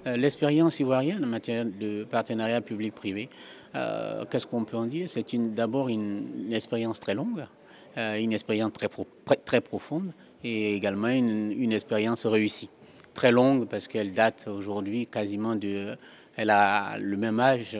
L'expérience ivoirienne en matière de partenariat public-privé, qu'est-ce qu'on peut en dire? C'est d'abord une expérience très longue, une expérience très profonde et également une expérience réussie. Très longue parce qu'elle date aujourd'hui quasiment de... Elle a le même âge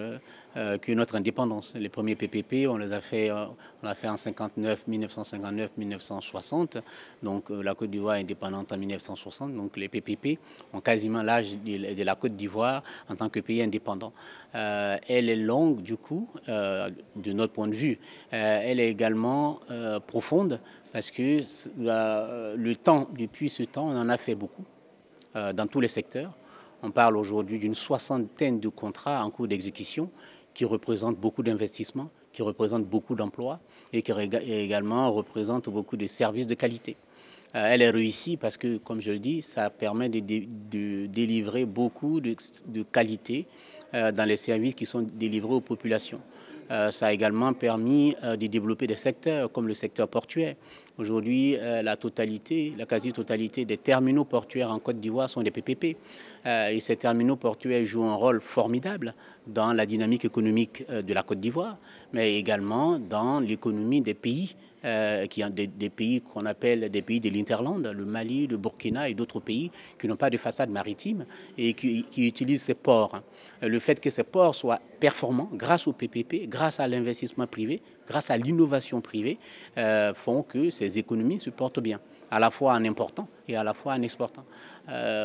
que notre indépendance. Les premiers PPP, on l'a fait en 59, 1959, 1960. Donc la Côte d'Ivoire est indépendante en 1960. Donc les PPP ont quasiment l'âge de la Côte d'Ivoire en tant que pays indépendant. Elle est longue du coup, de notre point de vue. Elle est également profonde parce que le temps, depuis ce temps, on en a fait beaucoup dans tous les secteurs. On parle aujourd'hui d'une soixantaine de contrats en cours d'exécution qui représentent beaucoup d'investissements, qui représentent beaucoup d'emplois et qui également représentent beaucoup de services de qualité. Elle est réussie parce que, comme je le dis, ça permet de délivrer beaucoup de qualité dans les services qui sont délivrés aux populations. Ça a également permis de développer des secteurs comme le secteur portuaire. Aujourd'hui, la quasi-totalité des terminaux portuaires en Côte d'Ivoire sont des PPP. Et ces terminaux portuaires jouent un rôle formidable dans la dynamique économique de la Côte d'Ivoire, mais également dans l'économie des pays des pays qu'on appelle des pays de l'Interland, le Mali, le Burkina et d'autres pays qui n'ont pas de façade maritime et qui utilisent ces ports. Le fait que ces ports soient performants grâce au PPP, grâce à l'investissement privé, grâce à l'innovation privée, font que ces économies se portent bien, à la fois en important et à la fois en exportant.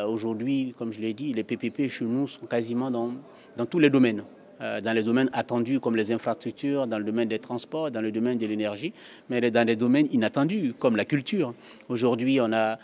Aujourd'hui, comme je l'ai dit, les PPP chez nous sont quasiment dans tous les domaines. Dans les domaines attendus comme les infrastructures, dans le domaine des transports, dans le domaine de l'énergie, mais dans des domaines inattendus comme la culture. Aujourd'hui, on a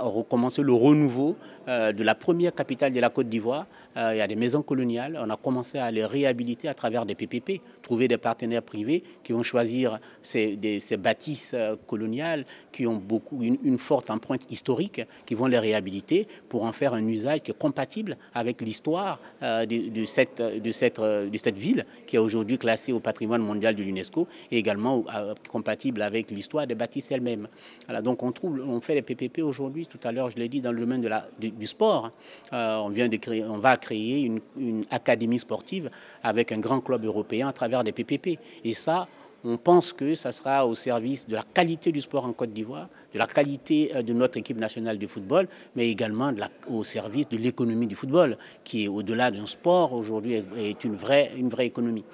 recommencé le renouveau de la première capitale de la Côte d'Ivoire. Il y a des maisons coloniales. On a commencé à les réhabiliter à travers des PPP, trouver des partenaires privés qui vont choisir ces bâtisses coloniales qui ont une forte empreinte historique, qui vont les réhabiliter pour en faire un usage qui est compatible avec l'histoire de cette ville qui est aujourd'hui classée au patrimoine mondial de l'UNESCO et également compatible avec l'histoire des bâtisses elles-mêmes. Voilà, donc on fait les PPP aujourd'hui, tout à l'heure je l'ai dit, dans le domaine du sport. On va créer une académie sportive avec un grand club européen à travers des PPP. Et ça, on pense que ça sera au service de la qualité du sport en Côte d'Ivoire, de la qualité de notre équipe nationale de football, mais également au service de l'économie du football, qui, au-delà d'un sport, aujourd'hui est une vraie économie.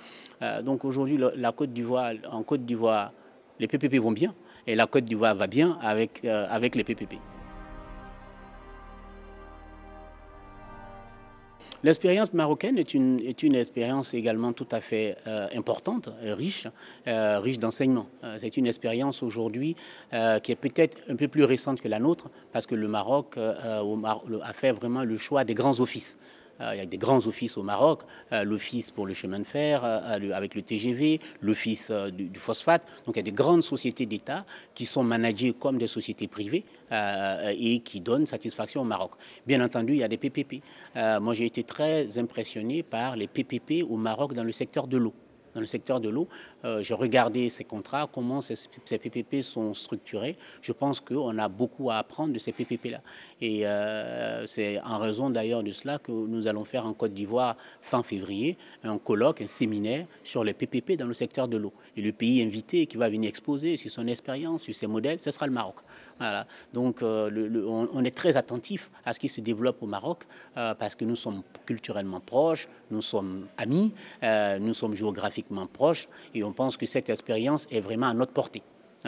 Donc aujourd'hui, en Côte d'Ivoire, les PPP vont bien, et la Côte d'Ivoire va bien avec les PPP. L'expérience marocaine est une expérience également tout à fait importante, riche d'enseignements. C'est une expérience aujourd'hui qui est peut-être un peu plus récente que la nôtre, parce que le Maroc a fait vraiment le choix des grands offices. Il y a des grands offices au Maroc, l'office pour le chemin de fer avec le TGV, l'office du phosphate. Donc il y a des grandes sociétés d'État qui sont managées comme des sociétés privées et qui donnent satisfaction au Maroc. Bien entendu, il y a des PPP. Moi, j'ai été très impressionné par les PPP au Maroc dans le secteur de l'eau. Dans le secteur de l'eau, j'ai regardé ces contrats, comment ces PPP sont structurés. Je pense qu'on a beaucoup à apprendre de ces PPP-là. Et c'est en raison d'ailleurs de cela que nous allons faire en Côte d'Ivoire fin février un colloque, un séminaire sur les PPP dans le secteur de l'eau. Et le pays invité qui va venir exposer sur son expérience, sur ses modèles, ce sera le Maroc. Voilà. Donc on est très attentif à ce qui se développe au Maroc parce que nous sommes culturellement proches, nous sommes amis, nous sommes géographiquement proches et on pense que cette expérience est vraiment à notre portée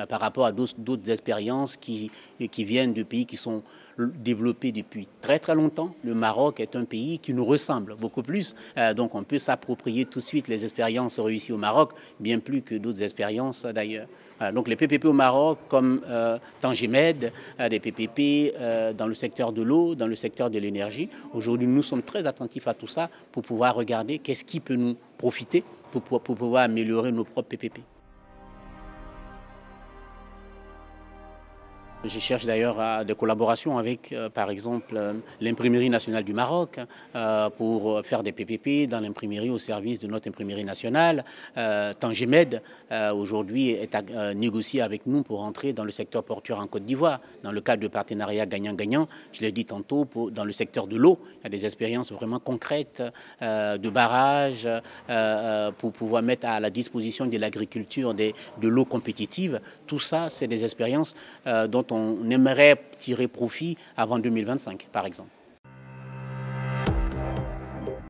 par rapport à d'autres expériences qui viennent de pays qui sont développés depuis très très longtemps. Le Maroc est un pays qui nous ressemble beaucoup plus, donc on peut s'approprier tout de suite les expériences réussies au Maroc, bien plus que d'autres expériences d'ailleurs. Voilà, donc les PPP au Maroc comme Tangemed, des PPP dans le secteur de l'eau, dans le secteur de l'énergie. Aujourd'hui, nous sommes très attentifs à tout ça pour pouvoir regarder qu'est-ce qui peut nous profiter pour pouvoir améliorer nos propres PPP. Je cherche d'ailleurs des collaborations avec, par exemple, l'imprimerie nationale du Maroc pour faire des PPP dans l'imprimerie au service de notre imprimerie nationale. Tangemed, aujourd'hui, est négocié avec nous pour entrer dans le secteur portuaire en Côte d'Ivoire, dans le cadre de partenariats gagnant-gagnant. Je l'ai dit tantôt, dans le secteur de l'eau, il y a des expériences vraiment concrètes de barrages pour pouvoir mettre à la disposition de l'agriculture de l'eau compétitive. Tout ça, c'est des expériences dont on aimerait tirer profit avant 2025, par exemple.